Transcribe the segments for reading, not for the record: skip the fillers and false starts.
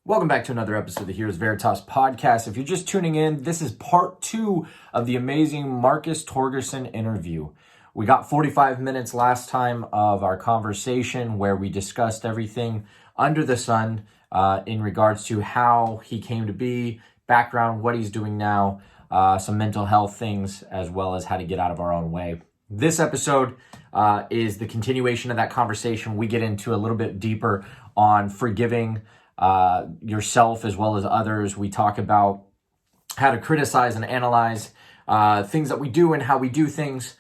Welcome back to another episode of the Heroes Veritas podcast. If you're just tuning in, this is part 2 of the amazing Marcus Torgerson interview. We got 45 minutes last time of our conversation where we discussed everything under the sun in regards to how he came to be, background, what he's doing now, some mental health things, as well as how to get out of our own way. This episode is the continuation of that conversation. We get into a little bit deeper on forgiving yourself as well as others. We talk about how to criticize and analyze things that we do and how we do things.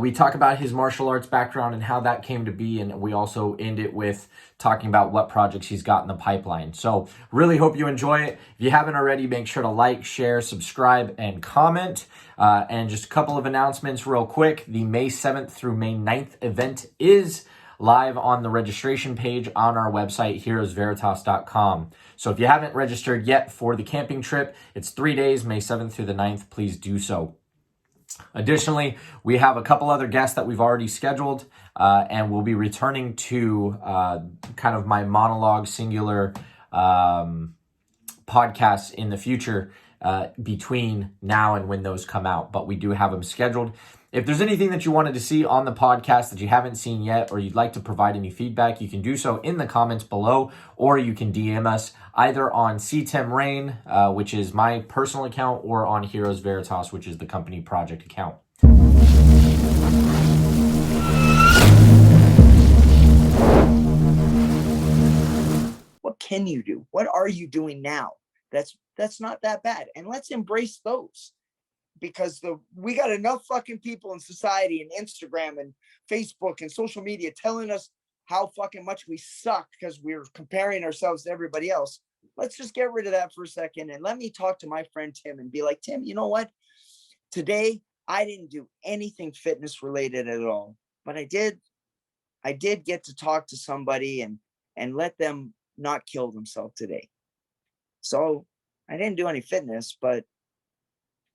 We talk about his martial arts background and how that came to be, and we also end it with talking about what projects he's got in the pipeline. So really hope you enjoy it. If you haven't already, make sure to like, share, subscribe, and comment. And just a couple of announcements real quick. The May 7th through May 9th event is live on the registration page on our website, heroesveritas.com. So if you haven't registered yet for the camping trip, it's 3 days, May 7th through the 9th. Please do so. Additionally, we have a couple other guests that we've already scheduled, and we'll be returning to kind of my monologue singular podcasts in the future between now and when those come out. But we do have them scheduled. If there's anything that you wanted to see on the podcast that you haven't seen yet, or you'd like to provide any feedback, you can do so in the comments below, or you can DM us either on CTEMRain, which is my personal account, or on Heroes Veritas, which is the company project account. What can you do? What are you doing now? That's not that bad. And let's embrace those. Because we got enough fucking people in society and Instagram and Facebook and social media telling us how fucking much we suck because we're comparing ourselves to everybody else. Let's just get rid of that for a second and let me talk to my friend Tim and be like, Tim, you know what? Today I didn't do anything fitness related at all, but I did get to talk to somebody and let them not kill themselves today. So I didn't do any fitness, but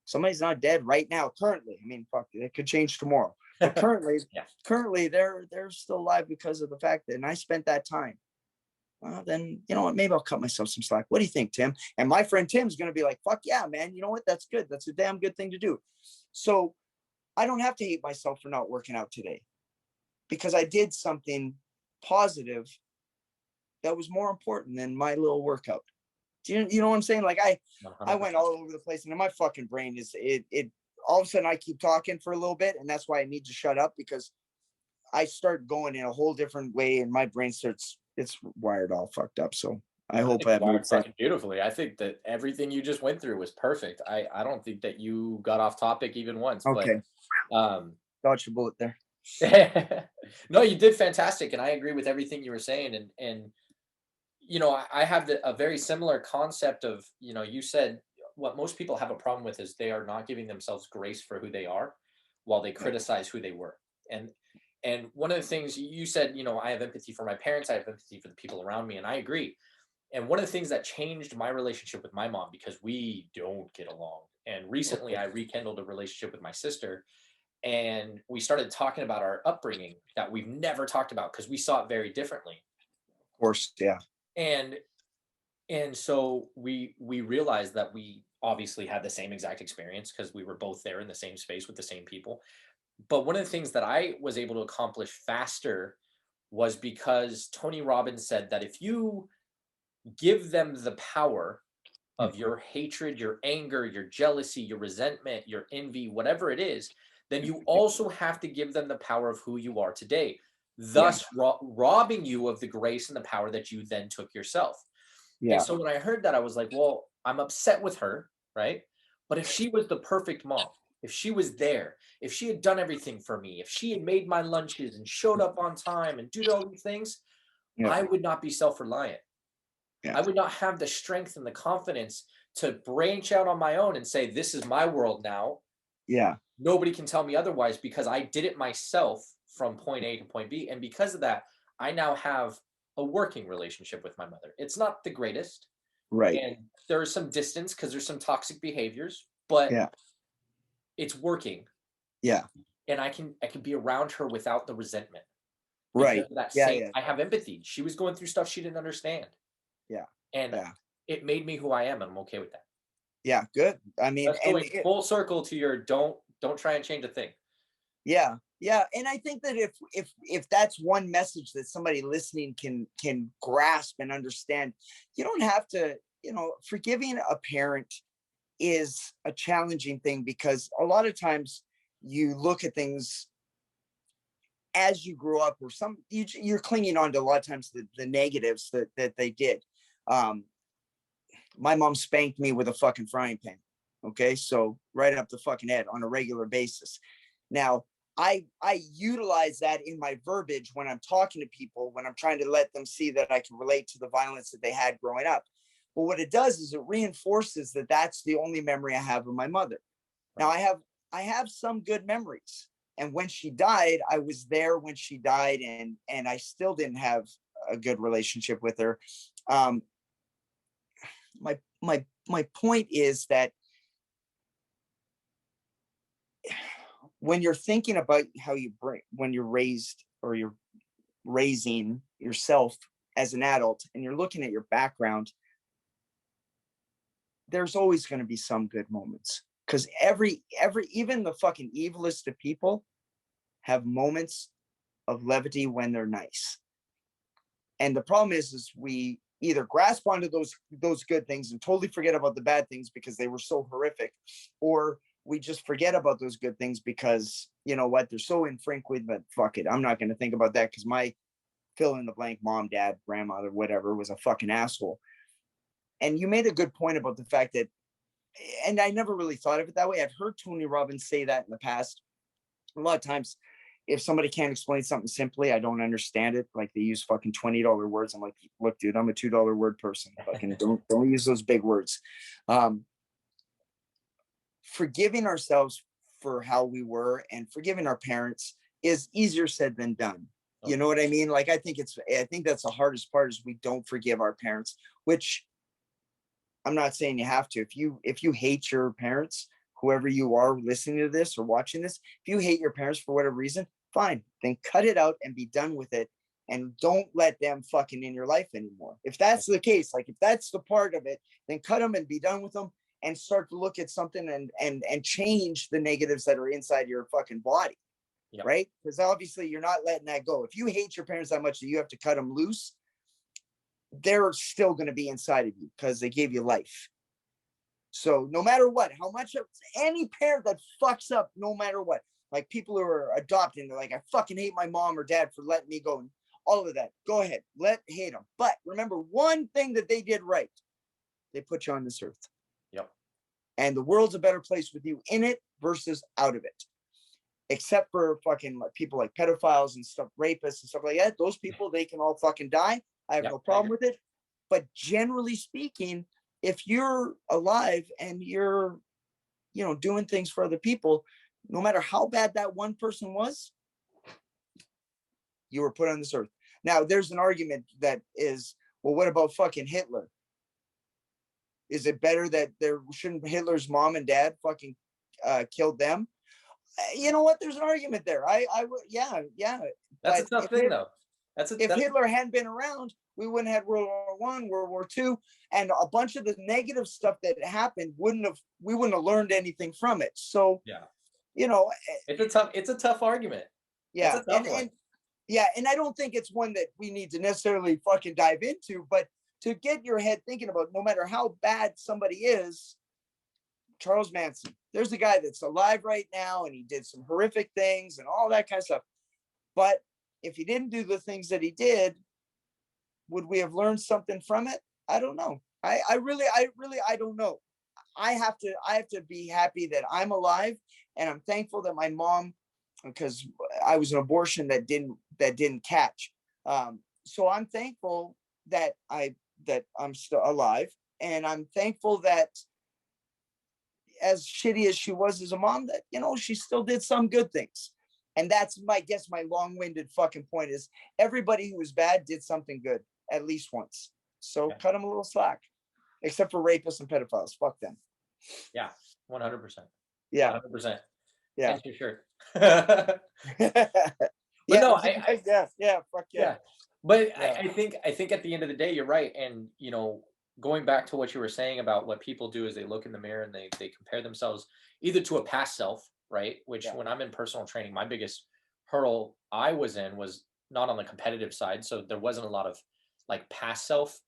somebody's not dead right now, currently. I mean, fuck, it could change tomorrow. But currently, currently they're still alive because of the fact that, and I spent that time. Well, then, you know what? Maybe I'll cut myself some slack. What do you think, Tim? And my friend Tim's going to be like, fuck yeah, man. You know what? That's good. That's a damn good thing to do. So I don't have to hate myself for not working out today because I did something positive that was more important than my little workout. Do you know what I'm saying? Like I went all over the place, and my fucking brain is it all of a sudden I keep talking for a little bit, and that's why I need to shut up because I start going in a whole different way, and my brain it's wired all fucked up. So I hope I wired fucking beautifully. I think that everything you just went through was perfect. I don't think that you got off topic even once. Okay. But dodged a bullet there. No, you did fantastic, and I agree with everything you were saying. And you know, I have a very similar concept of, you know, you said what most people have a problem with is they are not giving themselves grace for who they are while they criticize who they were. And one of the things you said, you know, I have empathy for my parents, I have empathy for the people around me, and I agree. And one of the things that changed my relationship with my mom, because we don't get along, and recently I rekindled a relationship with my sister, and we started talking about our upbringing that we've never talked about because we saw it very differently. Of course, yeah. And so we realized that we obviously had the same exact experience because we were both there in the same space with the same people. But one of the things that I was able to accomplish faster was because Tony Robbins said that if you give them the power of your hatred, your anger, your jealousy, your resentment, your envy, whatever it is, then you also have to give them the power of who you are today, thus robbing you of the grace and the power that you then took yourself. Yeah. And so when I heard that, I was like, well, I'm upset with her, right? But if she was the perfect mom, if she was there, if she had done everything for me, if she had made my lunches and showed up on time and did all these things, I would not be self-reliant. I would not have the strength and the confidence to branch out on my own and say, this is my world now. Yeah. Nobody can tell me otherwise because I did it myself from point A to point B. And because of that, I now have a working relationship with my mother. It's not the greatest. Right. And there is some distance because there's some toxic behaviors, but it's working. Yeah. And I can be around her without the resentment. Right. I have empathy. She was going through stuff she didn't understand. Yeah. And it made me who I am, and I'm okay with that. Yeah, good. I mean, That's and going full circle to your don't try and change a thing. yeah, yeah, and I think that if that's one message that somebody listening can grasp and understand, you don't have to, forgiving a parent is a challenging thing because a lot of times you look at things as you grow up, or you're clinging on to a lot of times the negatives that they did. Um, my mom spanked me with a fucking frying pan. Okay, so right up the fucking head on a regular basis. Now, I utilize that in my verbiage when I'm talking to people, when I'm trying to let them see that I can relate to the violence that they had growing up. But what it does is it reinforces that that's the only memory I have of my mother. Now I have some good memories. And when she died, I was there when she died, and I still didn't have a good relationship with her. Um, my point is that when you're thinking about how you bring when you're raised, or you're raising yourself as an adult, and you're looking at your background, there's always going to be some good moments, because every even the fucking evilest of people have moments of levity when they're nice. And the problem is we either grasp onto those good things and totally forget about the bad things because they were so horrific, or we just forget about those good things because, you know what, they're so infrequent, but fuck it, I'm not going to think about that because my fill in the blank mom, dad, grandmother, whatever, was a fucking asshole. And you made a good point about the fact that, and I never really thought of it that way. I've heard Tony Robbins say that in the past. A lot of times, if somebody can't explain something simply, I don't understand it. Like, they use fucking $20 words. I'm like, look, dude, I'm a $2 word person. Fucking don't use those big words. Forgiving ourselves for how we were and forgiving our parents is easier said than done. You know what I mean? Like, I think that's the hardest part, is we don't forgive our parents, which I'm not saying you have to. If you hate your parents, whoever you are listening to this or watching this, if you hate your parents for whatever reason, fine, then cut it out and be done with it. And don't let them fucking in your life anymore. If that's the case, like if that's the part of it, then cut them and be done with them, and start to look at something and change the negatives that are inside your fucking body. Yep. Right? Because obviously you're not letting that go. If you hate your parents that much that you have to cut them loose, they're still going to be inside of you because they gave you life. So no matter what, how much of any parent that fucks up, no matter what, like people who are adopting, they're like, I fucking hate my mom or dad for letting me go, and all of that. Go ahead, hate them. But remember one thing that they did right: they put you on this earth. Yep. And the world's a better place with you in it versus out of it. Except for fucking people like pedophiles and stuff, rapists and stuff like that. Those people, they can all fucking die. I have no problem with it. But generally speaking, if you're alive and you're, doing things for other people, no matter how bad that one person was, you were put on this earth. Now, there's an argument that is, well, what about fucking Hitler? Is it better that shouldn't Hitler's mom and dad fucking killed them? You know what? There's an argument there. Yeah. That's a tough thing, though. If Hitler hadn't been around, we wouldn't have had World War I, World War II, and a bunch of the negative stuff that happened we wouldn't have learned anything from it. So yeah, it's a tough argument. Yeah, and I don't think it's one that we need to necessarily fucking dive into, but to get your head thinking about, no matter how bad somebody is, Charles Manson, there's a guy that's alive right now, and he did some horrific things and all that kind of stuff. But if he didn't do the things that he did, would we have learned something from it? I don't know. I really don't know. I have to be happy that I'm alive, and I'm thankful that my mom, because I was an abortion that didn't catch. So I'm thankful that I'm still alive, and I'm thankful that, as shitty as she was as a mom, that she still did some good things. And that's my long-winded fucking point is, everybody who was bad did something good at least once. So cut them a little slack, except for rapists and pedophiles. Fuck them. Yeah, 100%. Yeah, 100%. Yeah. Thanks for sure. But no, fuck yeah. But I think at the end of the day, you're right. And going back to what you were saying about what people do is they look in the mirror and they compare themselves either to a past self, right? Which Yeah. when I'm in personal training, my biggest hurdle I was in was not on the competitive side. So there wasn't a lot of like past self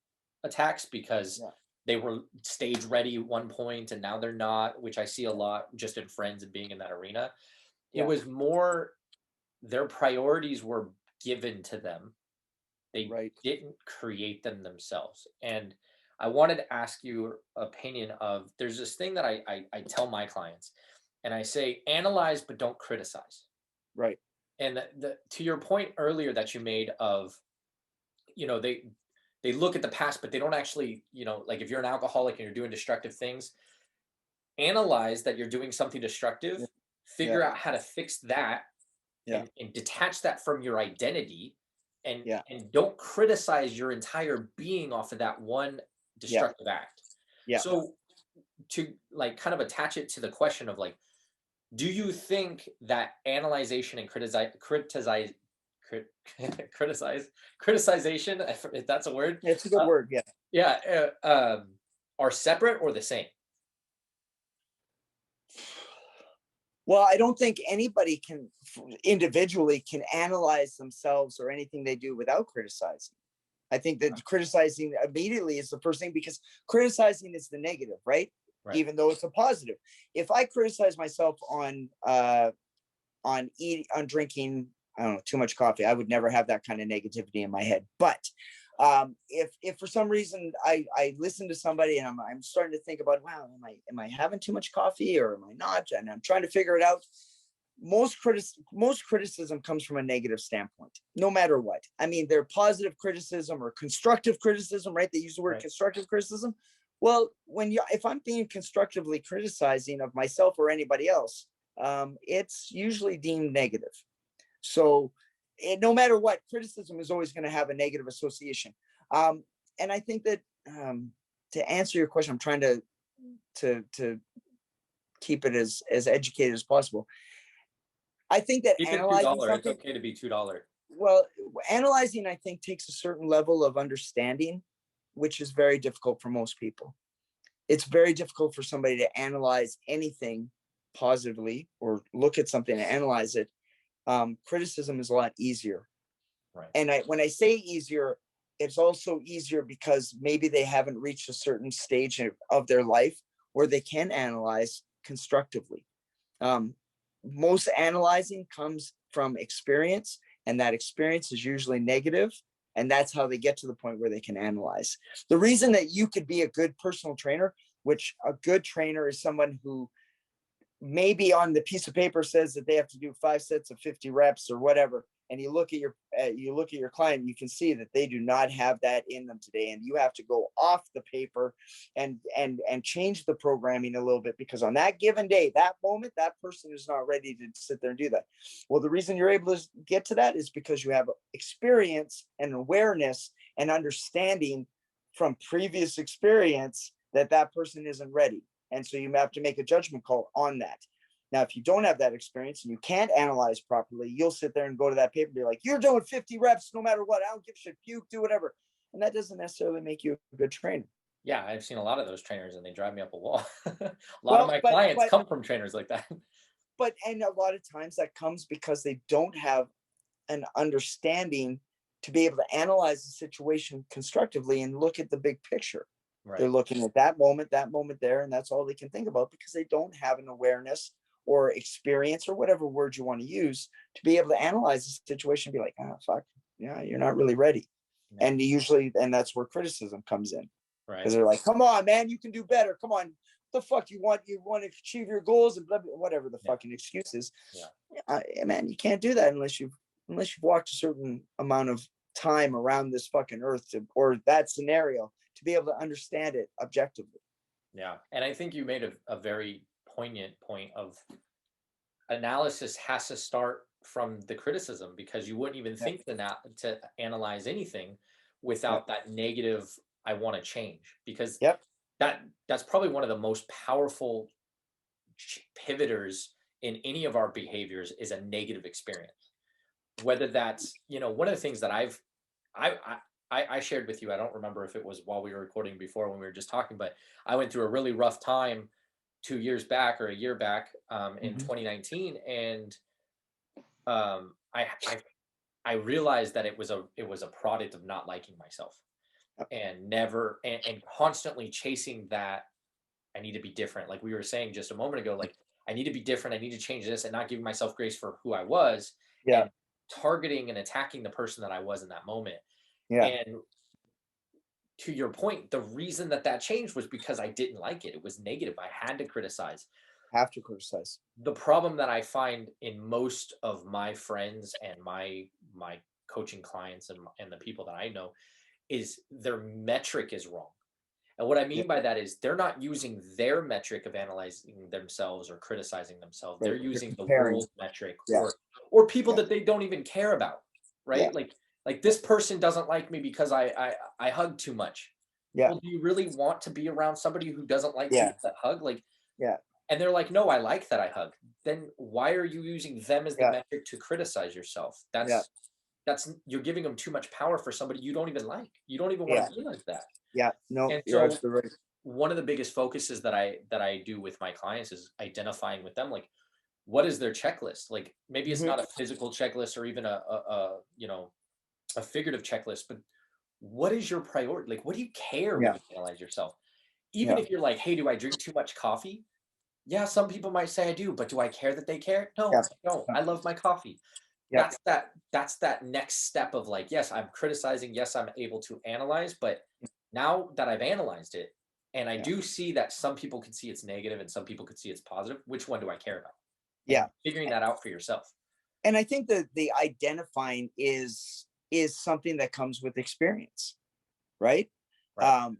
attacks because Yeah. they were stage ready at one point and now they're not, which I see a lot just in friends and being in that arena. It Yeah. was more their priorities were given to them. They Right. didn't create them themselves. And I wanted to ask your opinion of there's this thing that I tell my clients and I say analyze but don't criticize. Right. And to your point earlier that you made of, you know, they look at the past but they don't actually, you know, like if you're an alcoholic and you're doing destructive things, analyze that you're doing something destructive, Yeah. figure out how to fix that Yeah. and detach that from your identity Yeah. and don't criticize your entire being off of that one Yeah. destructive act. Yeah. So to like kind of attach it to the question of like, do you think that analyzation and crit- criticization, if that's a word, It's a good uh, word. Yeah. yeah, are separate or the same? Well, I don't think anybody can individually can analyze themselves or anything they do without criticizing. I think that criticizing immediately is the first thing because criticizing is the negative, right? Right. Even though it's a positive. If I criticize myself on drinking, I don't know, too much coffee, I would never have that kind of negativity in my head. But if for some reason I listen to somebody and I'm starting to think about, wow, am I having too much coffee or am I not? And I'm trying to figure it out. Most criticism comes from a negative standpoint, no matter what. I mean, they're positive criticism or constructive criticism, right? They use the word Right. constructive criticism. Well, if I'm being constructively criticizing of myself or anybody else, it's usually deemed negative. So no matter what, criticism is always going to have a negative association. And I think that to answer your question, I'm trying to keep it as educated as possible. I think that Keep it analyzing $2. It's something, okay to be $2. well, analyzing, I think, takes a certain level of understanding, which is very difficult for most people. It's very difficult for somebody to analyze anything positively or look at something and analyze it. Criticism is a lot easier. Right. And when I say easier, it's also easier because maybe they haven't reached a certain stage of their life where they can analyze constructively. Most analyzing comes from experience, and that experience is usually negative, and that's how they get to the point where they can analyze. The reason that you could be a good personal trainer, which a good trainer is someone who maybe on the piece of paper says that they have to do 5 sets of 50 reps or whatever, and you look at your client, you can see that they do not have that in them today, and you have to go off the paper and change the programming a little bit, because on that given day, that moment, that person is not ready to sit there and do that. Well, the reason you're able to get to that is because you have experience and awareness and understanding from previous experience that that person isn't ready. And so you have to make a judgment call on that. Now, if you don't have that experience and you can't analyze properly, you'll sit there and go to that paper and be like, you're doing 50 reps no matter what. I don't give a shit. Puke, do whatever. And that doesn't necessarily make you a good trainer. Yeah, I've seen a lot of those trainers and they drive me up a wall. A lot of Well, my clients come from trainers like that. and a lot of times that comes because they don't have an understanding to be able to analyze the situation constructively and look at the big picture. Right. They're looking at that moment there, and that's all they can think about because they don't have an awareness or experience or whatever word you want to use to be able to analyze the situation and be like, fuck, yeah, you're not really ready. Yeah. And that's where criticism comes in. Right. Because they're like, come on, man, you can do better. Come on. What the fuck you want to achieve your goals and blah, blah, whatever the fucking excuse is. Yeah. Man, you can't do that unless you've walked a certain amount of time around this fucking earth or that scenario to be able to understand it objectively. Yeah. And I think you made a very poignant point of analysis has to start from the criticism, because you wouldn't even think to analyze anything without that negative, I want to change, because that's probably one of the most powerful pivoters in any of our behaviors is a negative experience. Whether that's, one of the things that I shared with you, I don't remember if it was while we were recording before when we were just talking, but I went through a really rough time 2 years back or a year back in Mhm. 2019. And I realized that it was a product of not liking myself Yep. and never and constantly chasing that I need to be different. Like we were saying just a moment ago, like I need to be different. I need to change this and not giving myself grace for who I was Yeah. and targeting and attacking the person that I was in that moment. Yeah. And to your point, the reason that that changed was because I didn't like it. It was negative. I had to criticize. Have to criticize. The problem that I find in most of my friends and my coaching clients and the people that I know is their metric is wrong. And what I Yeah. mean by that is they're not using their metric of analyzing themselves or criticizing themselves. They're They're using the comparing. world metric Yeah. or people Yeah. that they don't even care about, Yeah. right? Like this person doesn't like me because I hug too much. Yeah. Well, do you really want to be around somebody who doesn't like Yeah. people that hug? Like, Yeah. and they're like, no, I like that I hug. Then why are you using them as the Yeah. metric to criticize yourself? Yeah. That's you're giving them too much power for somebody you don't even like. You don't even want Yeah. to be like that. Yeah. No, And you're so absolutely right. one of the biggest focuses that I do with my clients is identifying with them, like, what is their checklist? Like maybe it's Mhm. not a physical checklist or even a figurative checklist, but what is your priority? Like, what do you care when Yeah. you analyze yourself? Even Yeah. if you're like, hey, do I drink too much coffee? Yeah, some people might say I do, but do I care that they care? Yeah. No, I don't. Yeah. I love my coffee. Yeah. That's that next step of like, yes, I'm criticizing, yes, I'm able to analyze, but now that I've analyzed it, and I Yeah. do see that some people could see it's negative and some people could see it's positive, which one do I care about? Yeah. And figuring that out for yourself. And I think that the identifying is something that comes with experience, right? Right. Um,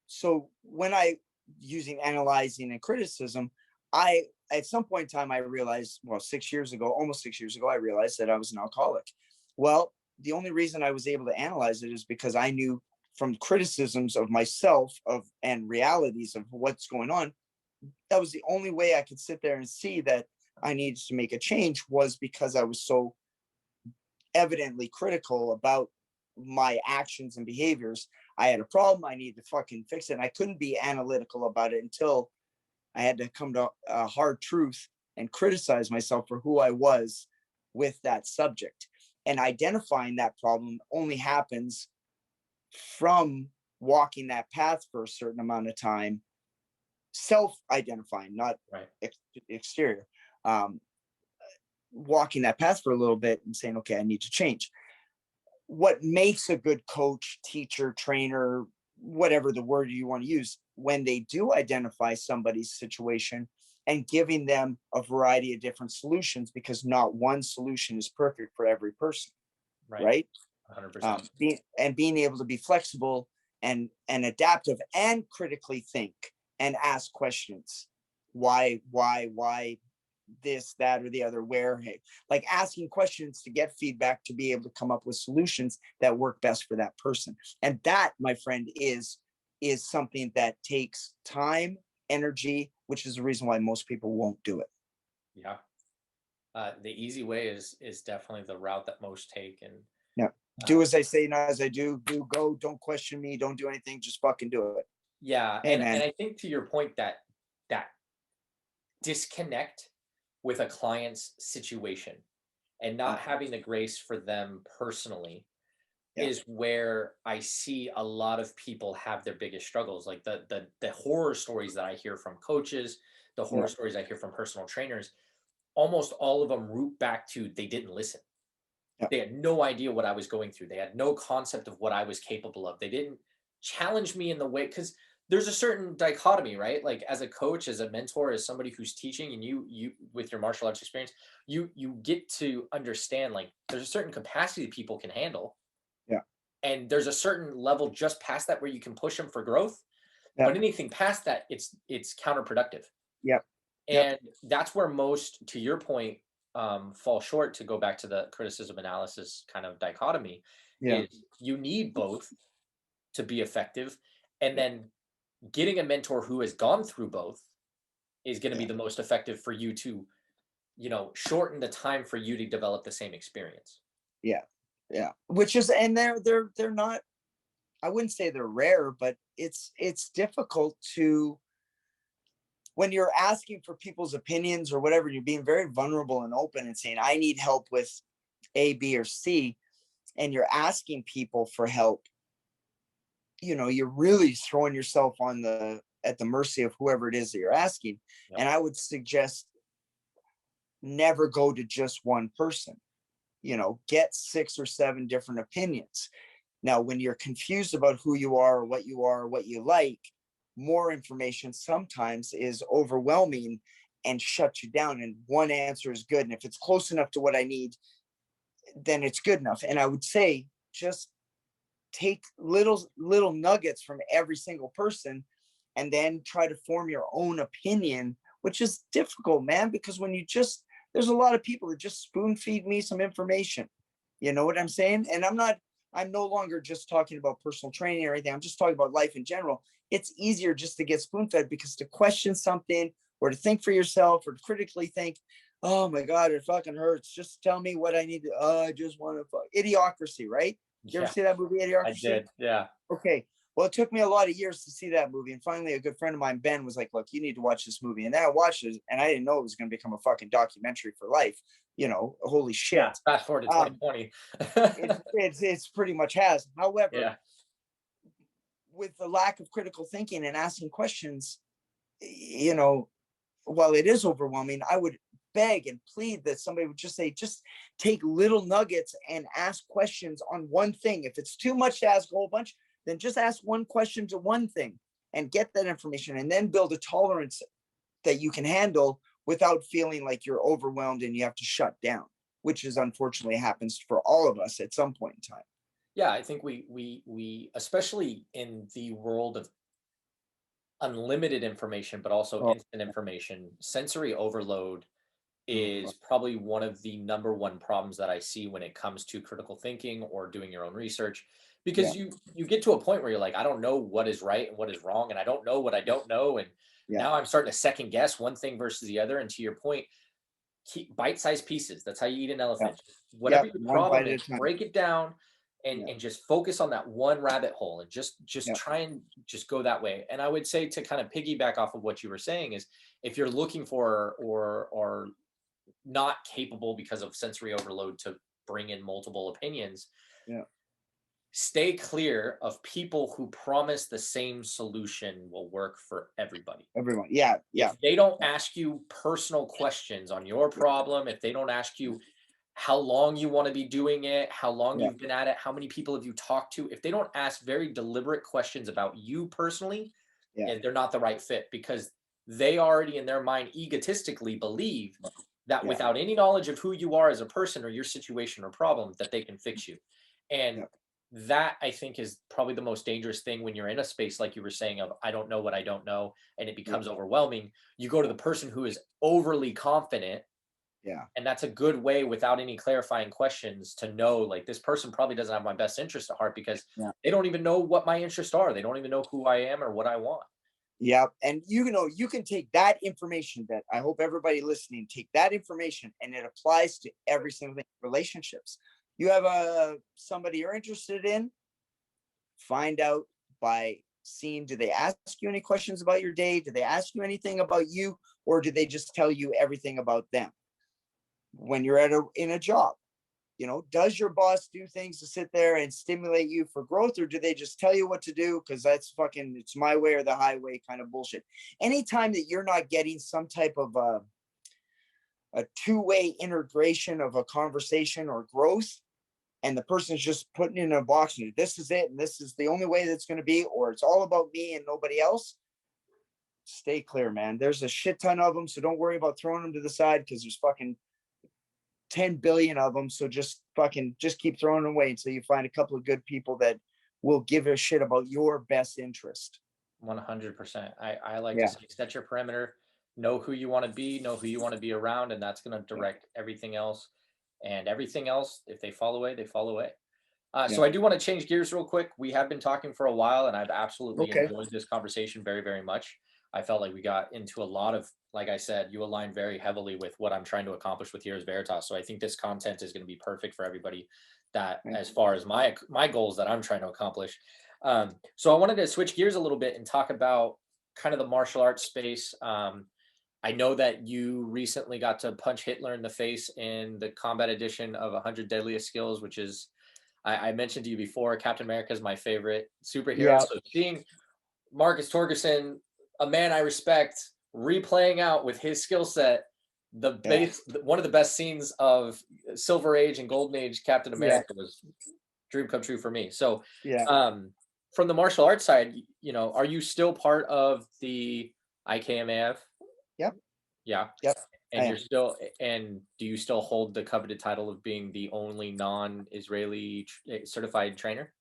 so when I using analyzing and criticism, I at some point in time I realized, well, 6 years ago, almost 6 years ago, I realized that I was an alcoholic. Well, the only reason I was able to analyze it is because I knew from criticisms of myself of and realities of what's going on. That was the only way I could sit there and see that I needed to make a change was because I was so evidently critical about my actions and behaviors. I had a problem. I needed to fucking fix it. And I couldn't be analytical about it until I had to come to a hard truth and criticize myself for who I was with that subject. And identifying that problem only happens from walking that path for a certain amount of time, self identifying, not Right. exterior. Um, Walking that path for a little bit and saying, okay, I need to change. What makes a good coach, teacher, trainer, whatever the word you want to use, when they do identify somebody's situation and giving them a variety of different solutions, because not one solution is perfect for every person, Right. right? 100%. Being able to be flexible and adaptive and critically think and ask questions. Why this, that, or the other, where, hey, like asking questions to get feedback to be able to come up with solutions that work best for that person. And that, my friend, is something that takes time, energy, which is the reason why most people won't do it. Yeah. The easy way is definitely the route that most take. And Yeah. Do as I say, not as I do. Do go. Don't question me. Don't do anything. Just fucking do it. yeah, Hey, and man. I think to your point that disconnect with a client's situation and not having the grace for them personally Yeah. is where I see a lot of people have their biggest struggles. Like the horror stories that I hear from coaches, the horror Yeah. stories I hear from personal trainers, almost all of them root back to they didn't listen. Yeah. They had no idea what I was going through. They had no concept of what I was capable of. They didn't challenge me in the way because there's a certain dichotomy, right? Like as a coach, as a mentor, as somebody who's teaching, and you with your martial arts experience, you get to understand like there's a certain capacity that people can handle, Yeah. and there's a certain level just past that where you can push them for growth. Yeah. But anything past that, it's counterproductive. Yep. Yep. And that's where most, to your point, fall short. To go back to the criticism analysis kind of dichotomy, Yeah. is you need both to be effective, and then getting a mentor who has gone through both is going to be Yeah. the most effective for you to shorten the time for you to develop the same experience. Yeah. Yeah. Which is, and they're not. I wouldn't say they're rare, but it's difficult to, when you're asking for people's opinions or whatever, you're being very vulnerable and open and saying, I need help with A, B, or C, and you're asking people for help, you know, you're really throwing yourself on the at the mercy of whoever it is that you're asking. Yep. And I would suggest never go to just one person. You know, get 6 or 7 different opinions. Now, when you're confused about who you are, or what you like, more information sometimes is overwhelming and shuts you down. And one answer is good. And if it's close enough to what I need, then it's good enough. And I would say just take little nuggets from every single person and then try to form your own opinion, which is difficult, man, because when you just, there's a lot of people that just spoon feed me some information. You know what I'm saying? And I'm no longer just talking about personal training or anything. I'm just talking about life in general. It's easier just to get spoon fed, because to question something or to think for yourself or to critically think, oh my God, it fucking hurts. Just tell me what I need to, I just want to fuck. Idiocracy, right? You ever see that movie, Idiocracy? I did. Yeah. Okay. Well, it took me a lot of years to see that movie. And finally, a good friend of mine, Ben, was like, look, you need to watch this movie. And then I watched it, and I didn't know it was going to become a fucking documentary for life. You know, holy shit. Yeah. Fast forward to 2020. It's pretty much has. However, Yeah. with the lack of critical thinking and asking questions, you know, while it is overwhelming, I would beg and plead that somebody would just say, just take little nuggets and ask questions on one thing. If it's too much to ask a whole bunch, then just ask one question to one thing and get that information, and then build a tolerance that you can handle without feeling like you're overwhelmed and you have to shut down, which is unfortunately happens for all of us at some point in time. Yeah, I think we especially in the world of unlimited information, but also Oh, instant information, sensory overload is probably one of the number one problems that I see when it comes to critical thinking or doing your own research. yeah, Because you get to a point where you're like, I don't know what is right and what is wrong, and I don't know what I don't know. And yeah, now I'm starting to second guess one thing versus the other. And to your point, keep bite-sized pieces. That's how you eat an yeah, elephant. yeah. Whatever your One problem bite at is, a time. break it down Yeah, and just focus on that one rabbit hole and just yeah, try and just go that way. And I would say, to kind of piggyback off of what you were saying, is if you're looking for or not capable because of sensory overload to bring in multiple opinions, yeah. stay clear of people who promise the same solution will work for everybody. Everyone. Yeah, yeah, If they don't ask you personal questions on your yeah, problem, if they don't ask you how long you want to be doing it, how long yeah, you've been at it, how many people have you talked to, if they don't ask very deliberate questions about you personally, yeah, they're not the right fit, because they already in their mind egotistically believe that yeah, without any knowledge of who you are as a person or your situation or problem, that they can fix you. And yeah, that, I think, is probably the most dangerous thing when you're in a space like you were saying of I don't know what I don't know, and it yeah, becomes overwhelming. You go to the person who is overly confident, yeah, and that's a good way, without any clarifying questions, to know like this person probably doesn't have my best interest at heart, because yeah. they don't even know what my interests are. They don't even know who I am or what I want. Yeah. And you know, you can take that information, that I hope everybody listening take that information, and it applies to every single thing. Relationships. You have somebody you're interested in, find out by seeing, do they ask you any questions about your day? Do they ask you anything about you? Or do they just tell you everything about them? When you're in a job, you know, does your boss do things to sit there and stimulate you for growth, or do they just tell you what to do because that's fucking, it's my way or the highway kind of bullshit? Anytime that you're not getting some type of a two-way integration of a conversation or growth, and the person's just putting in a box and this is it and this is the only way that's going to be, or it's all about me and nobody else, stay clear, man. There's a shit ton of them, so don't worry about throwing them to the side, because there's fucking 10 billion of them. So just keep throwing them away until you find a couple of good people that will give a shit about your best interest. 100%. I like to Yeah, say, set your perimeter, know who you want to be, know who you want to be around, and that's going to yeah, direct everything else. And everything else, if they fall away, they fall away. So yeah. I do want to change gears real quick. We have been talking for a while, and I've absolutely Okay. enjoyed this conversation very, very much. I felt like we got into a lot of, like I said, you align very heavily with what I'm trying to accomplish with Here's Veritas. So I think this content is going to be perfect for everybody, that Thank as you. far as my goals that I'm trying to accomplish. So I wanted to switch gears a little bit and talk about kind of the martial arts space. I know that you recently got to punch Hitler in the face in the combat edition of 100 Deadliest Skills, which is, I mentioned to you before, Captain America is my favorite superhero. Yeah. So seeing Marcus Torgerson, a man I respect, replaying out with his skill set, one of the best scenes of Silver Age and Golden Age Captain America was dream come true for me. So, Yeah. from the martial arts side, are you still part of the IKMAF? Yep. Yeah. Yep. And do you still hold the coveted title of being the only non-Israeli certified trainer?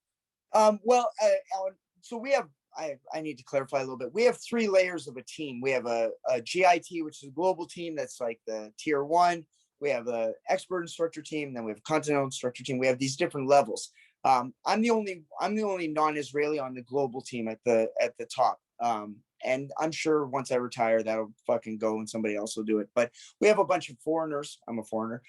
Well, Alan, so we have, I need to clarify a little bit. We have 3 layers of a team. We have a GIT, which is a global team. That's like the tier 1. We have a expert instructor team. Then we have a continental instructor team. We have these different levels. I'm the only non-Israeli on the global team at the top. And I'm sure once I retire, that'll fucking go and somebody else will do it. But we have a bunch of foreigners. I'm a foreigner.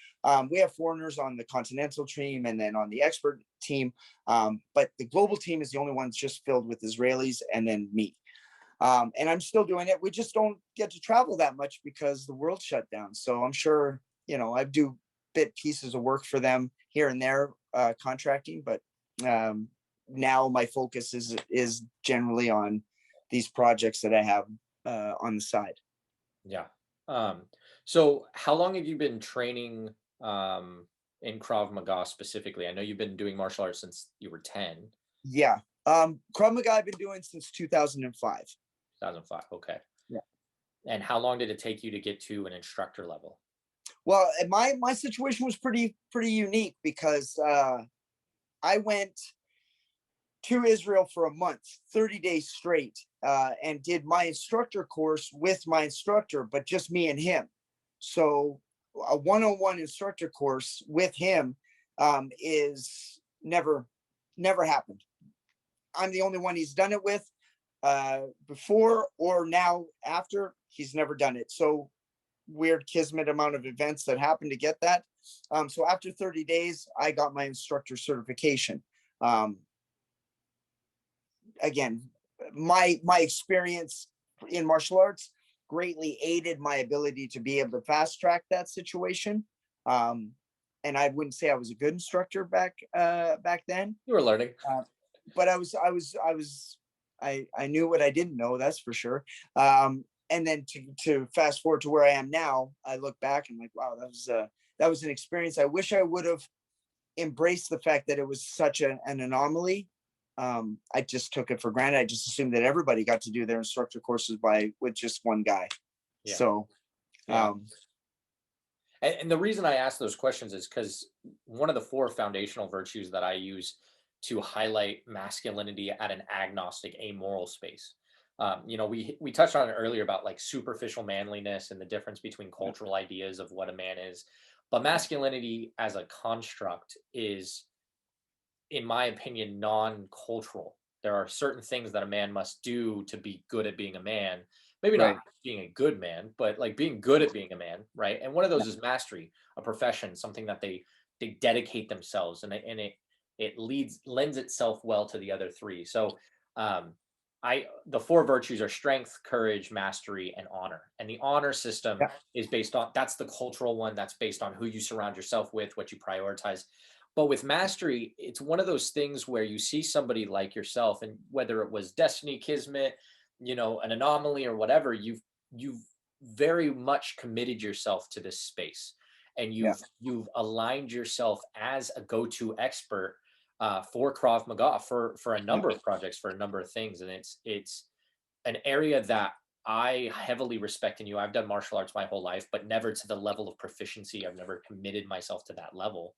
We have foreigners on the continental team and then on the expert team. But the global team is the only one that's just filled with Israelis and then me. And I'm still doing it. We just don't get to travel that much because the world shut down. So I'm sure, I do bit pieces of work for them here and there, contracting, but now my focus is generally on these projects that I have on the side. Yeah. So how long have you been training in Krav Maga specifically? I know you've been doing martial arts since you were 10. Yeah. Krav Maga I've been doing since 2005. 2005. Okay. Yeah. And how long did it take you to get to an instructor level? Well, my situation was pretty unique because I went to Israel for a month, 30 days straight, and did my instructor course with my instructor, but just me and him. So a one-on-one instructor course with him is never happened. I'm the only one he's done it with before or now after. He's never done it. So weird kismet amount of events that happened to get that. So after 30 days, I got my instructor certification. Again, my experience in martial arts greatly aided my ability to be able to fast track that situation. And I wouldn't say I was a good instructor back then. You were learning, but I knew what I didn't know. That's for sure. And then to fast forward to where I am now, I look back and I'm like, wow, that was an experience. I wish I would have embraced the fact that it was such an anomaly. I just took it for granted. I just assumed that everybody got to do their instructor courses with just one guy. Yeah. So, and the reason I ask those questions is because one of the 4 foundational virtues that I use to highlight masculinity at an agnostic, amoral space. We touched on it earlier about like superficial manliness and the difference between cultural ideas of what a man is, but masculinity as a construct is, in my opinion, non-cultural. There are certain things that a man must do to be good at being a man. Maybe not being a good man, but like being good at being a man, right? And one of those is mastery, a profession, something that they dedicate themselves, and it lends itself well to the other 3. So the 4 virtues are strength, courage, mastery, and honor. And the honor system is based on, that's the cultural one, that's based on who you surround yourself with, what you prioritize. But with mastery, it's one of those things where you see somebody like yourself, and whether it was destiny, kismet, an anomaly or whatever, you've very much committed yourself to this space, and you've aligned yourself as a go-to expert for Krav Maga for a number of projects, for a number of things. And it's an area that I heavily respect in you. I've done martial arts my whole life, but never to the level of proficiency. I've never committed myself to that level.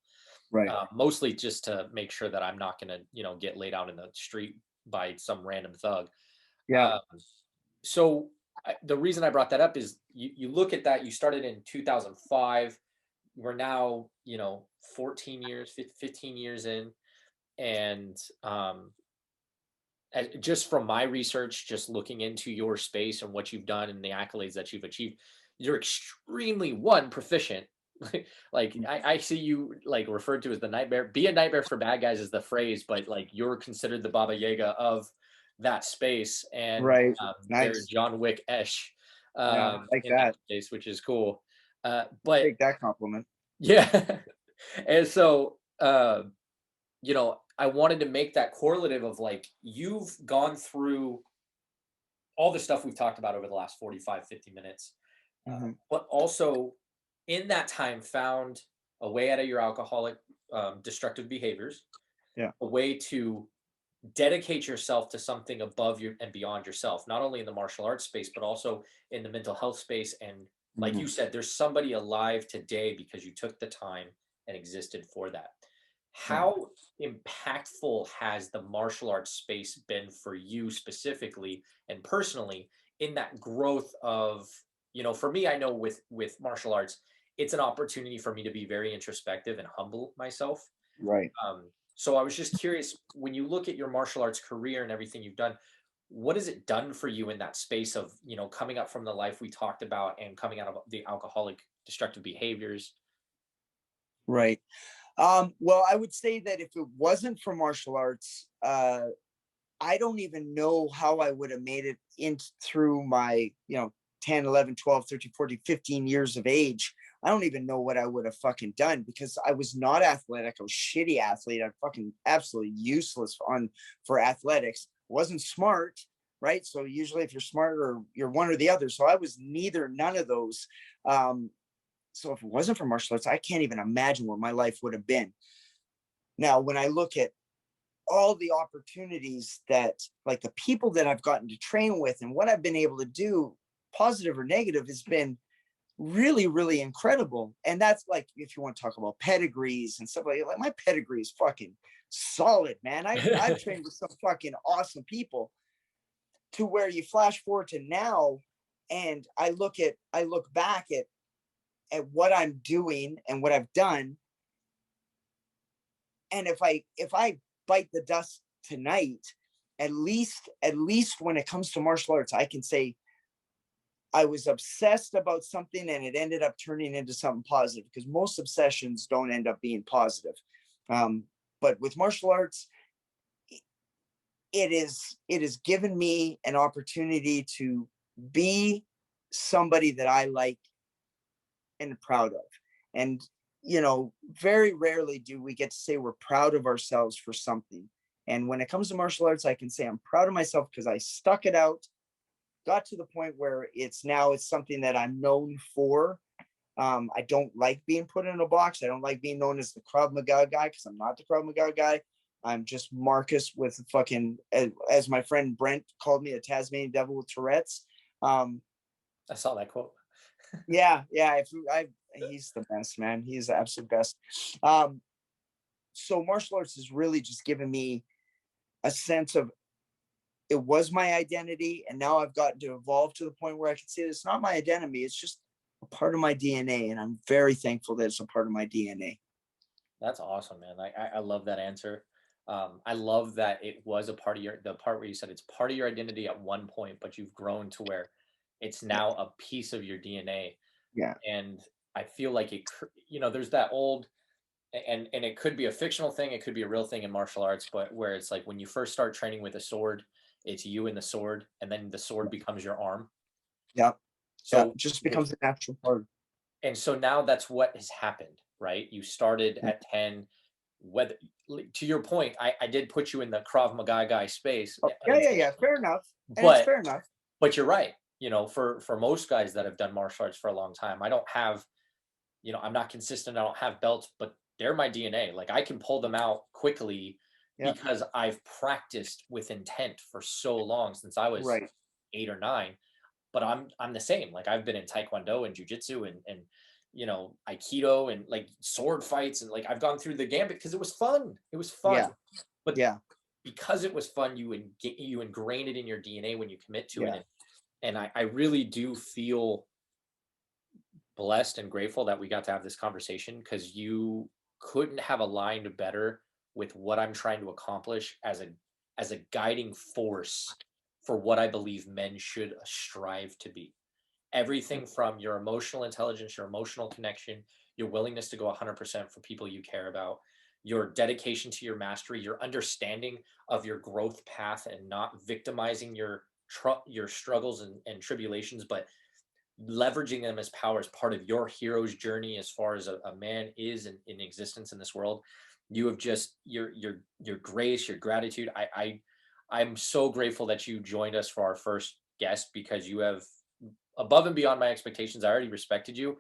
Right. Mostly just to make sure that I'm not going to, get laid out in the street by some random thug. Yeah. So the reason I brought that up is you look at that, you started in 2005. We're now, 14 years, 15 years in. And just from my research, just looking into your space and what you've done and the accolades that you've achieved, you're extremely, 1, proficient, like I see you like referred to as the nightmare. Be a nightmare for bad guys is the phrase, but like you're considered the Baba Yaga of that space, and Right. very Nice. John Wick-esh Yeah, like in that that. space, which is cool. But Take that compliment. yeah, and so you know, I wanted to make that correlative of like you've gone through all the stuff we've talked about over the last 45, 50 minutes, Hmm. but also in that time found a way out of your alcoholic destructive behaviors, Yeah. a way to dedicate yourself to something above your and beyond yourself, not only in the martial arts space, but also in the mental health space. And like Hmm. you said, there's somebody alive today because you took the time and existed for that. Yeah. How impactful has the martial arts space been for you specifically and personally in that growth of, you know, for me, I know with martial arts, it's an opportunity for me to be very introspective and humble myself. Right. So I was just curious, when you look at your martial arts career and everything you've done, what has it done for you in that space of, you know, coming up from the life we talked about and coming out of the alcoholic destructive behaviors? Right. Well, I would say that if it wasn't for martial arts, I don't even know how I would have made it in through my, 10, 11, 12, 13, 14, 15 years of age. I don't even know what I would have fucking done because I was not athletic. I was shitty athlete. I'm fucking absolutely useless for athletics. Wasn't smart, right? So usually if you're smart or you're one or the other. So I was none of those. Um, so if it wasn't for martial arts, I can't even imagine what my life would have been. Now, when I look at all the opportunities that like the people that I've gotten to train with and what I've been able to do, positive or negative, has been really, really incredible. And that's like, if you want to talk about pedigrees and stuff like my pedigree is fucking solid, man. I've trained with some fucking awesome people to where you flash forward to now. And I look back at what I'm doing and what I've done. And if I bite the dust tonight, at least when it comes to martial arts, I can say I was obsessed about something and it ended up turning into something positive, because most obsessions don't end up being positive. Um, but with martial arts, it has given me an opportunity to be somebody that I like and proud of. And, very rarely do we get to say we're proud of ourselves for something. And when it comes to martial arts, I can say I'm proud of myself because I stuck it out, got to the point where it's something that I'm known for. I don't like being put in a box. I don't like being known as the Krav Maga guy because I'm not the Krav Maga guy. I'm just Marcus with fucking, as my friend Brent called me, a Tasmanian devil with Tourette's. I saw that quote. Yeah, yeah. He's the best, man. He's the absolute best. So martial arts has really just given me a sense of, it was my identity, and now I've gotten to evolve to the point where I can say it's not my identity. It's just a part of my DNA, and I'm very thankful that it's a part of my DNA. That's awesome, man. I love that answer. I love that it was a part of the part where you said it's part of your identity at one point, but you've grown to where it's Yeah, now a piece of your DNA. yeah, And I feel like there's that old, and it could be a fictional thing, it could be a real thing in martial arts, but where it's like when you first start training with a sword, it's you and the sword, and then the sword becomes your arm. yeah, yeah. So It just with becomes a natural part. and so now that's what has happened, right? You started Yeah, at 10. Whether to your point, I did put you in the Krav Maga guy space oh, yeah, yeah, yeah. unintentionally, Fair enough, and it's but fair enough. you're right. For most guys that have done martial arts for a long time, I don't have, I'm not consistent. I don't have belts, but they're my DNA. Like I can pull them out quickly Yeah, because I've practiced with intent for so long since I was right. 8 or 9. But I'm the same. Like I've been in Taekwondo and Jujitsu and Aikido and like sword fights, and like I've gone through the gambit because it was fun. It was fun. Yeah, But yeah, because it was fun, you ingrain it in your DNA when you commit to it. yeah, And I really do feel blessed and grateful that we got to have this conversation because you couldn't have aligned better with what I'm trying to accomplish as a guiding force for what I believe men should strive to be. everything from your emotional intelligence, your emotional connection, your willingness to go 100% for people you care about, your dedication to your mastery, your understanding of your growth path, and not victimizing your struggles and tribulations, but leveraging them as power as part of your hero's journey as far as a man is in existence in this world. You have just your grace, your gratitude. I'm so grateful that you joined us for our first guest, because you have, above and beyond my expectations. I already respected you.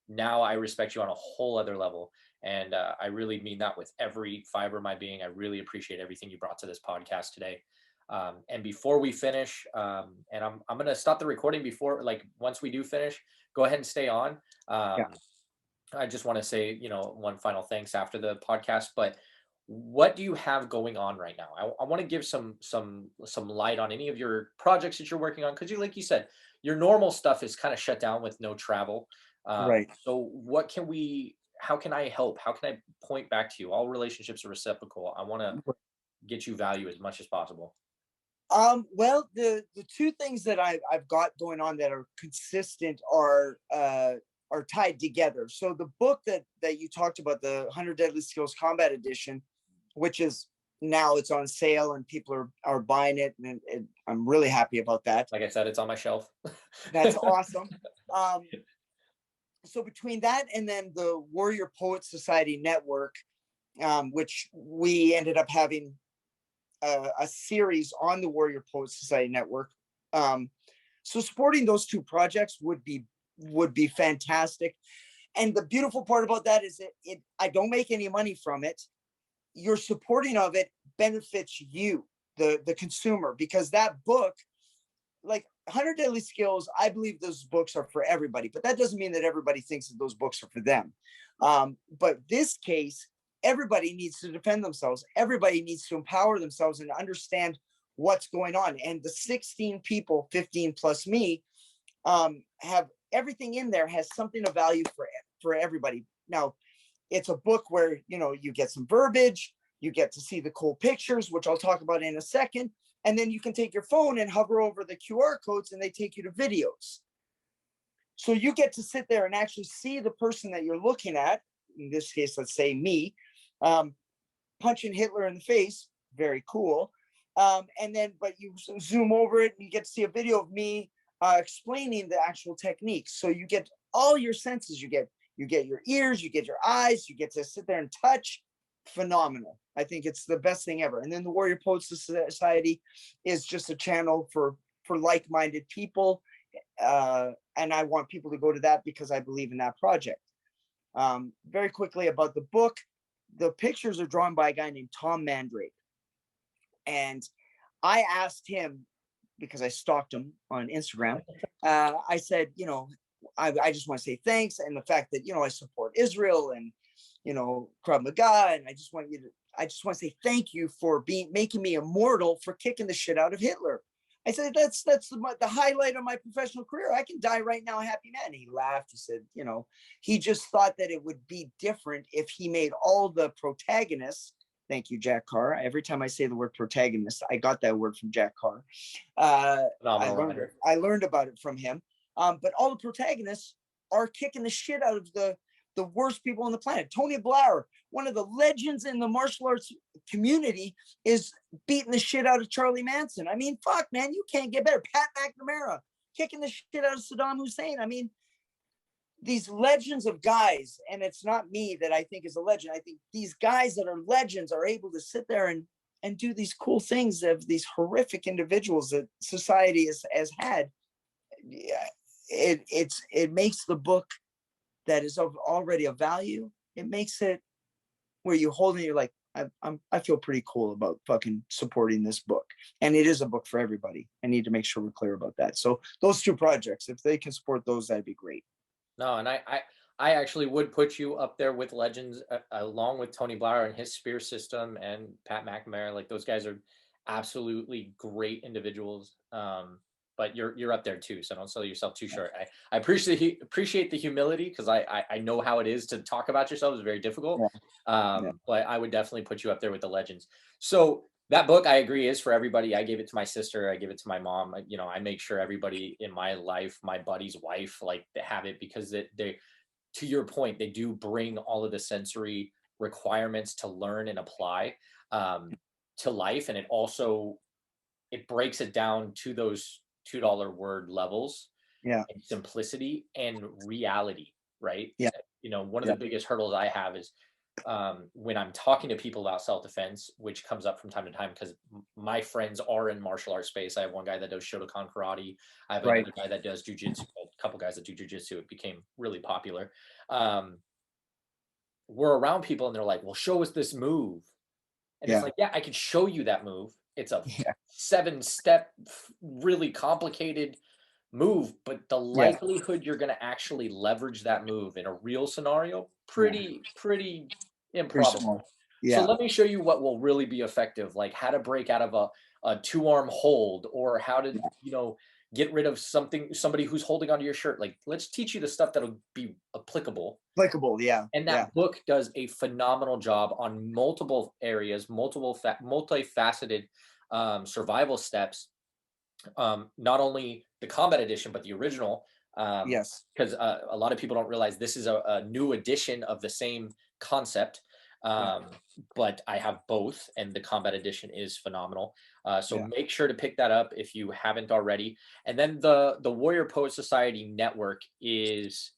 Now I respect you on a whole other level. And I really mean that with every fiber of my being. I really appreciate everything you brought to this podcast today. And before we finish, and I'm going to stop the recording before, like, once we do finish, go ahead and stay on. Yeah. I just want to say, one final thanks after the podcast, but what do you have going on right now? I want to give some light on any of your projects that you're working on. Cause like you said, your normal stuff is kind of shut down with no travel. Right. So how can I help? How can I point back to you? All relationships are reciprocal. I want to get you value as much as possible. Well, the two things that I've got going on that are consistent are tied together. So the book that you talked about, the 100 Deadly Skills Combat Edition, which is now it's on sale and people are buying it, and I'm really happy about that. Like I said, it's on my shelf. That's awesome. So between that and then the Warrior Poet Society Network, which we ended up having a series on the Warrior Poet Society Network. So supporting those two projects would be fantastic. And the beautiful part about that is I don't make any money from it. Your supporting of it benefits you, the consumer, because that book, like 100 Deadly Skills, I believe those books are for everybody, but that doesn't mean that everybody thinks that those books are for them. But this case, everybody needs to defend themselves. Everybody needs to empower themselves and understand what's going on. And the 16 people, 15 plus me, have everything in there, has something of value for everybody. Now, it's a book where, you get some verbiage, you get to see the cool pictures, which I'll talk about in a second. And then you can take your phone and hover over the QR codes and they take you to videos. So you get to sit there and actually see the person that you're looking at. In this case, let's say me, punching Hitler in the face. Very cool. And then, but you zoom over it and you get to see a video of me explaining the actual techniques. So you get all your senses. You get your ears, you get your eyes, you get to sit there and touch. Phenomenal. I think it's the best thing ever. And then the Warrior Poets Society is just a channel for like-minded people. And I want people to go to that because I believe in that project. Very quickly about the book, the pictures are drawn by a guy named Tom Mandrake. And I asked him, because I stalked him on Instagram, I said, I just want to say thanks. And the fact that, I support Israel and, Krav Maga. And I just want to say thank you for making me immortal for kicking the shit out of Hitler. I said, that's the highlight of my professional career. I can die right now, happy man. He laughed. He said, he just thought that it would be different if he made all the protagonists. Thank you, Jack Carr. Every time I say the word protagonist, I got that word from Jack Carr. I learned about it from him. But all the protagonists are kicking the shit out of the worst people on the planet. Tony Blair, one of the legends in the martial arts community, is beating the shit out of Charlie Manson. I mean, fuck, man, you can't get better. Pat McNamara kicking the shit out of Saddam Hussein. I mean, these legends of guys, and it's not me that I think is a legend. I think these guys that are legends are able to sit there and do these cool things of these horrific individuals that society has had. Yeah, it makes the book that is already of value. It makes it where you hold it, you're like, I feel pretty cool about fucking supporting this book. And it is a book for everybody. I need to make sure we're clear about that. So those two projects, if they can support those, that'd be great. No, and I actually would put you up there with legends, along with Tony Blair and his spear system, and Pat McNamara. Like, those guys are absolutely great individuals. But you're up there too, so don't sell yourself too short. I appreciate the humility, because I know how it is to talk about yourself. It's very difficult. But I would definitely put you up there with the legends. So That book, I agree, is for everybody. I gave it to my sister. I give it to my mom. You know, I make sure everybody in my life, my buddy's wife, like they have it because they, to your point, they do bring all of the sensory requirements to learn and apply to life, and it breaks it down to those $2 word levels Yeah. and simplicity and reality, right? Yeah. You know, one of Yeah. the biggest hurdles I have is when I'm talking to people about self-defense, which comes up from time to time because my friends are in martial arts space. I have one guy that does Shotokan karate. I have another guy that does jujitsu. A couple guys that do jujitsu. It became really popular. We're around people and they're like, "Well, show us this move," and it's like, "Yeah, I could show you that move. It's a 7-step, really complicated move, but the likelihood you're going to actually leverage that move in a real scenario, pretty improbable." Yeah. So let me show you what will really be effective, like how to break out of a 2-arm hold, or how to, get rid of somebody who's holding onto your shirt. Like, let's teach you the stuff that'll be applicable. Yeah. And that book does a phenomenal job on multiple areas, multifaceted survival steps. Not only the combat edition, but the original. Yes. Because a lot of people don't realize this is a new edition of the same concept. But I have both, and the combat edition is phenomenal. So make sure to pick that up if you haven't already. And then the Warrior Poet Society network is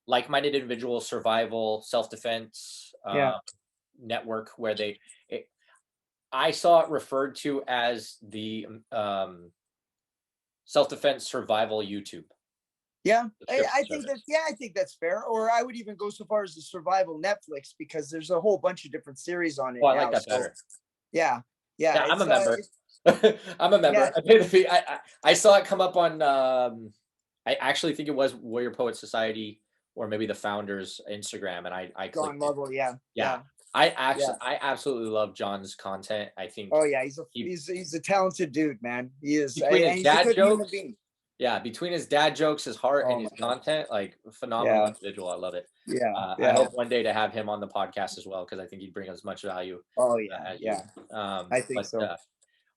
like-minded individual survival, self-defense network where I saw it referred to as the self-defense survival YouTube. Yeah, I think that's fair. Or I would even go so far as the survival Netflix, because there's a whole bunch of different series on it. Oh, I like that better. Yeah. I'm a member. I'm a member. I paid the fee. I saw it come up on. I actually think it was Warrior Poet Society or maybe the founders' Instagram, and I John Lovell. I absolutely love John's content. I think. Oh yeah, he's a talented dude, man. He is. Between his dad jokes. Yeah, between his dad jokes, his heart, and his content, like phenomenal individual. I love it. I hope one day to have him on the podcast as well, because I think he'd bring as much value. Oh yeah, I think so.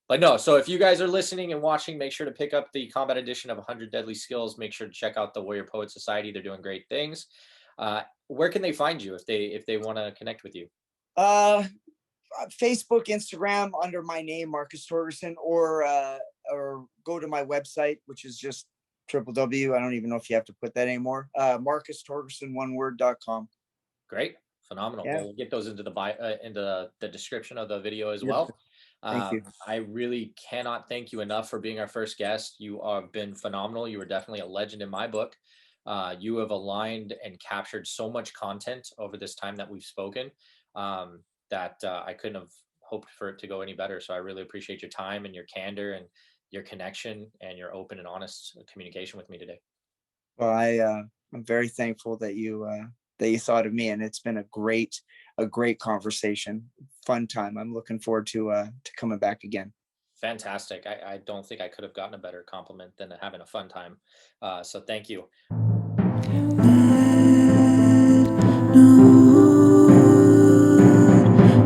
But no, so if you guys are listening and watching, make sure to pick up the combat edition of 100 Deadly Skills. Make sure to check out the Warrior Poet Society. They're doing great things. Where can they find you if they want to connect with you? Facebook, Instagram under my name, Marcus Torgerson, or go to my website, which is just www. I don't even know if you have to put that anymore. MarcusTorgerson1word.com. Great, phenomenal. Yeah. We'll get those into the description of the video as well. Thank you. I really cannot thank you enough for being our first guest. You have been phenomenal. You were definitely a legend in my book. You have aligned and captured so much content over this time that we've spoken that I couldn't have hoped for it to go any better. So I really appreciate your time and your candor and your connection and your open and honest communication with me today. Well, I'm very thankful that you thought of me, and it's been a great conversation, fun time. I'm looking forward to coming back again. Fantastic. I don't think I could have gotten a better compliment than having a fun time. So thank you.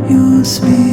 Your spirit.